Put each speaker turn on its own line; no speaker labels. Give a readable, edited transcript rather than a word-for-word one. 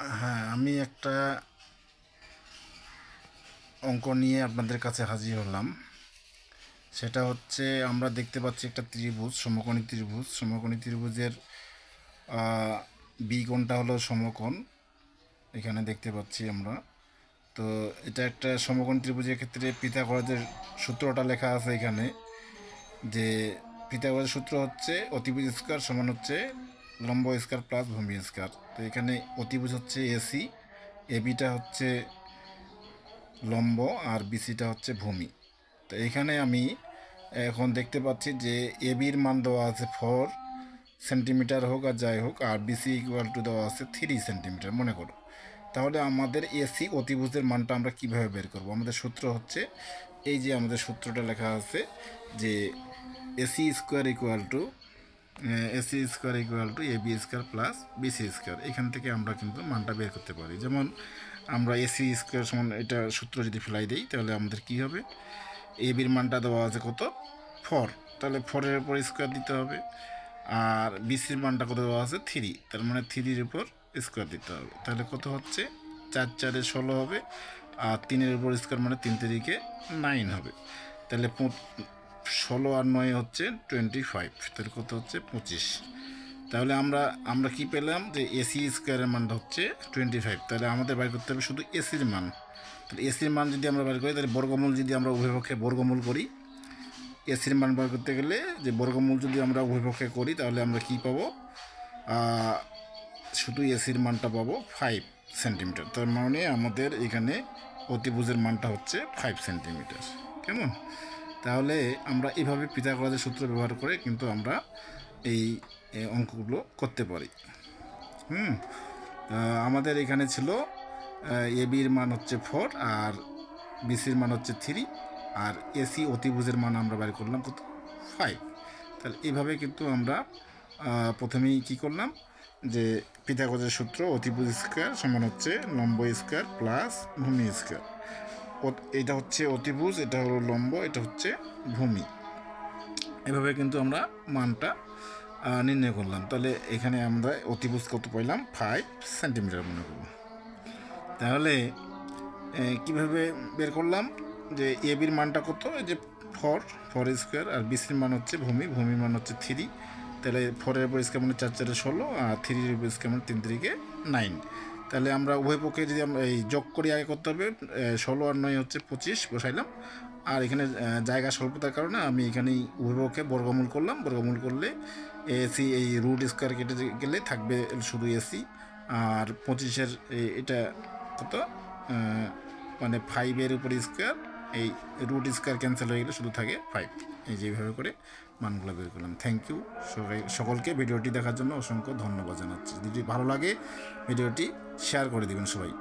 হ্যাঁ, আমি একটা অঙ্ক নিয়ে আপনাদের কাছে হাজির হলাম। সেটা হচ্ছে, আমরা দেখতে পাচ্ছি একটা ত্রিভুজ, সমকোণী ত্রিভুজের বি কোণটা হলো সমকোণ, এখানে দেখতে পাচ্ছি আমরা। তো এটা একটা সমকোণী ত্রিভুজের ক্ষেত্রে পিথাগোরাসের সূত্রটা লেখা আছে এখানে, যে পিথাগোরাসের সূত্র হচ্ছে অতিভুজ স্কয়ার সমান হচ্ছে লম্ব স্কয়ার প্লাস ভূমি স্কয়ার। তো এখানে অতিভুজ হচ্ছে এসি, এবিটা হচ্ছে লম্ব আর বিসিটা হচ্ছে ভূমি। তো এখানে আমি এখন দেখতে পাচ্ছি যে এবির মান দেওয়া আছে 4 সেন্টিমিটার হোক আর যাই হোক, আর বিসি ইকুয়াল টু দেওয়া আছে 3 সেন্টিমিটার মনে করো। তাহলে আমাদের এসি অতিভুজের মানটা আমরা কিভাবে বের করব? আমাদের সূত্র হচ্ছে, এই যে আমাদের সূত্রটা লেখা আছে যে AC square equal to AB square plus BC square. এখান থেকে আমরা কিন্তু মানটা বের করতে পারি। যেমন আমরা এসি স্কোয়ার সমান এটা সূত্র যদি ফেলাই দিই, তাহলে আমাদের কি হবে? এবির মানটা দেওয়া আছে কত? 4, তাহলে 4-এর উপর স্কোয়ার দিতে হবে। আর বিসির মানটা কত দেওয়া আছে? 3, তার মানে 3-এর উপর স্কোয়ার দিতে হবে। তাহলে কত হচ্ছে? 4-4-এ 16 হবে, আর 3-এর উপর স্কোয়ার মানে 3-3-এ 9 হবে। তাহলে 16 আর 9 হচ্ছে 25, তাহলে কত হচ্ছে? 25। তাহলে আমরা কি পেলাম? যে এসি স্কোয়ারের মানটা হচ্ছে 25। তাহলে আমাদের বের করতে হবে শুধু এসির মান। তাহলে এসির মান যদি আমরা বের করি, তাহলে বর্গমূল যদি আমরা উভয় পক্ষে বর্গমূল করি, এসির মান বের করতে গেলে যে বর্গমূল যদি আমরা উভয় পক্ষে করি, তাহলে আমরা কি পাবো? শুধু এসির মানটা পাবো 5 সেন্টিমিটার। তার মানে আমাদের এখানে অতিভুজের মানটা হচ্ছে 5 সেন্টিমিটার। কেমন? তাহলে আমরা এইভাবে পিথাগোরাসের সূত্র ব্যবহার করে কিন্তু আমরা এই অঙ্কগুলো করতে পারি। আমাদের এখানে ছিল এবির মান হচ্ছে 4 আর বিসির মান হচ্ছে 3, আর এসি অতিভুজের মান আমরা বের করলাম কত? 5। তাহলে এইভাবে কিন্তু আমরা প্রথমেই কি করলাম, যে পিথাগোরাসের সূত্র অতিভুজ স্কয়ার সমান হচ্ছে লম্ব স্কয়ার প্লাস ভূমি স্কয়ার। এটা হচ্ছে অতিভুজ, এটা হলো লম্ব, এটা হচ্ছে ভূমি। এভাবে কিন্তু আমরা মানটা নির্ণয় করলাম। তাহলে এখানে আমরা অতিভুজ কত পাইলাম? 5 সেন্টিমিটার মনে করব। তাহলে কিভাবে বের করলাম? যে এবির মানটা কত? এই যে 4 স্কোয়ার, আর বিসির মান হচ্ছে ভূমির মান হচ্ছে 3। তাহলে 4-এর উপর স্কোয়ার মানে 4-4-এ 16, আর 3-এর উপর স্কোয়ার মানে 3-3-এ 9। তাহলে আমরা উভয় পক্ষে যদি আমরা এই যোগ করি, আগে করতে হবে 16 আর 9 হচ্ছে 25 বসাইলাম। আর এখানে জায়গা স্বল্পতার কারণে আমি এখানেই উভয় পক্ষে বর্গমূল করলাম। বর্গমূল করলে এসি এই রুট স্কোয়ার কেটে গেলে থাকবে শুধু এসি, আর 25-এর এটা কত? মানে 5-এর উপর স্কোয়ার, এই রুট স্কোয়ার ক্যান্সেল হয়ে গেলে শুধু থাকে 5। এই যেভাবে করে মানগুলো বের করলাম। থ্যাংক ইউ সকলকে ভিডিওটি দেখার জন্য অসংখ্য ধন্যবাদ জানাচ্ছি। যদি ভালো লাগে ভিডিওটি শেয়ার করে দেবেন সবাই।